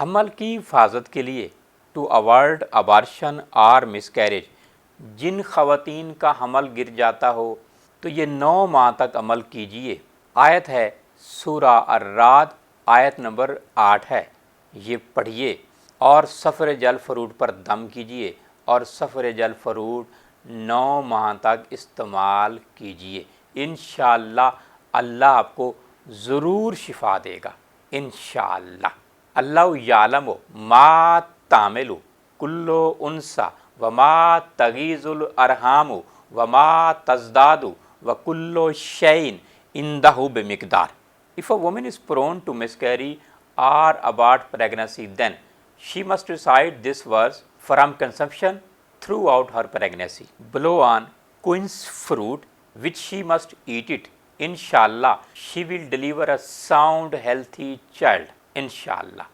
حمل کی حفاظت کے لیے ٹو اوائڈ ابارشن اور مس کیریج، جن خواتین کا حمل گر جاتا ہو تو یہ 9 ماہ تک عمل کیجیے۔ آیت ہے سورہ الرعد آیت نمبر 8 ہے، یہ پڑھیے اور سفر جل فروٹ پر دم کیجیے اور سفر جل فروٹ 9 ماہ تک استعمال کیجیے۔ انشاءاللہ اللہ آپ کو ضرور شفا دے گا انشاءاللہ۔ اللہ یعلم ما تعمل کل انثی وما تغیض الارحام وما تزداد وکل شیء عندہ بمقدار۔ If a woman is prone to miscarry or abort pregnancy, then she must recite this verse from consumption throughout her pregnancy. Blow on quince fruit, which she must eat it. Inshallah, she will deliver a sound, healthy child. Inshallah.